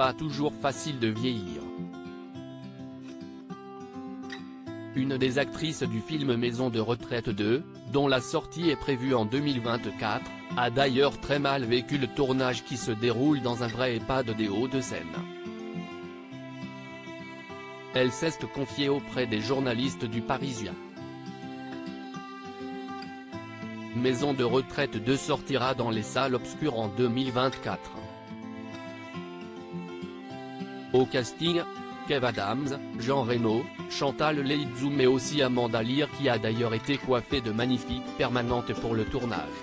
pas toujours facile de vieillir. Une des actrices du film Maison de retraite 2, dont la sortie est prévue en 2024, a d'ailleurs très mal vécu le tournage qui se déroule dans un vrai EHPAD des Hauts-de-Seine. Elle s'est confiée auprès des journalistes du Parisien. Maison de retraite 2 sortira dans les salles obscures en 2024. Au casting, Kev Adams, Jean Reno, Chantal Leïzou mais aussi Amanda Lear qui a d'ailleurs été coiffée de magnifiques permanentes pour le tournage.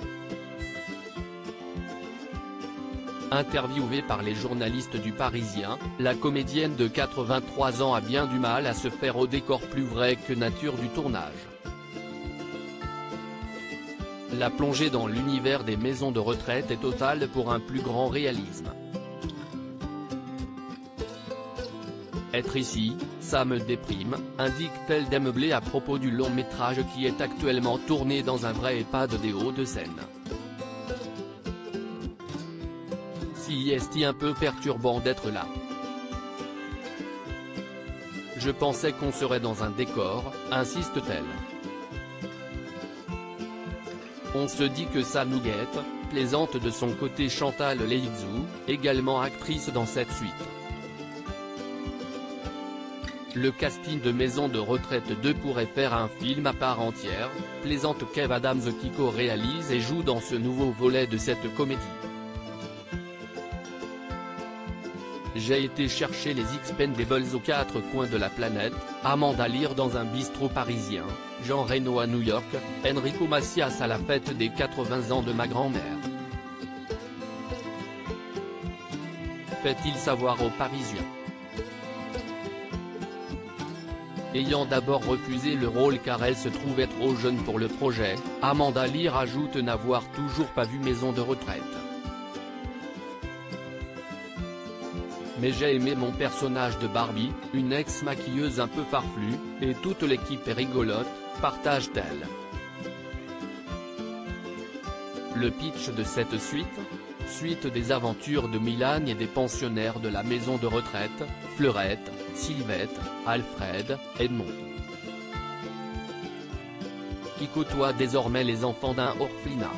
Interviewée par les journalistes du Parisien, la comédienne de 83 ans a bien du mal à se faire au décor plus vrai que nature du tournage. La plongée dans l'univers des maisons de retraite est totale pour un plus grand réalisme. Être ici, ça me déprime, indique-t-elle démeublée à propos du long métrage qui est actuellement tourné dans un vrai EHPAD des Hauts-de-Seine. Si est-il un peu perturbant d'être là. Je pensais qu'on serait dans un décor, insiste-t-elle. On se dit que ça nous guette, plaisante de son côté Chantal Leïzou, également actrice dans cette suite. Le casting de Maison de retraite 2 pourrait faire un film à part entière, plaisante Kev Adams qui co-réalise et joue dans ce nouveau volet de cette comédie. J'ai été chercher les Expendables aux 4 coins de la planète, Amanda Lear dans un bistrot parisien, Jean Reno à New York, Enrico Macias à la fête des 80 ans de ma grand-mère. Fait-il savoir aux Parisiens. Ayant d'abord refusé le rôle car elle se trouvait trop jeune pour le projet, Amanda Lear ajoute n'avoir toujours pas vu Maison de retraite. Mais j'ai aimé mon personnage de Barbie, une ex-maquilleuse un peu farfelue, et toute l'équipe est rigolote, partage-t-elle. Le pitch de cette suite des aventures de Milan et des pensionnaires de la maison de retraite, Fleurette, Sylvette, Alfred, Edmond, qui côtoient désormais les enfants d'un orphelinat.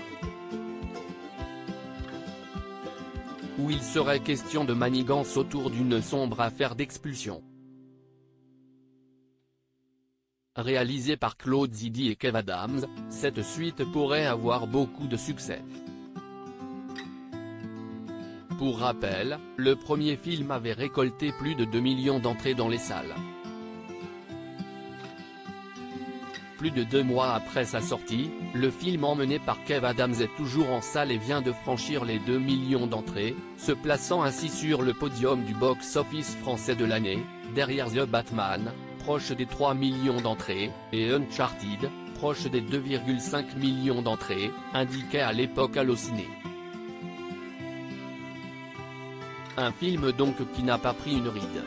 Où il serait question de manigance autour d'une sombre affaire d'expulsion. Réalisée par Claude Zidi et Kev Adams, cette suite pourrait avoir beaucoup de succès. Pour rappel, le premier film avait récolté plus de 2 millions d'entrées dans les salles. Plus de 2 mois après sa sortie, le film emmené par Kev Adams est toujours en salle et vient de franchir les 2 millions d'entrées, se plaçant ainsi sur le podium du box-office français de l'année, derrière The Batman, proche des 3 millions d'entrées, et Uncharted, proche des 2,5 millions d'entrées, indiquait à l'époque Allociné. Un film donc qui n'a pas pris une ride.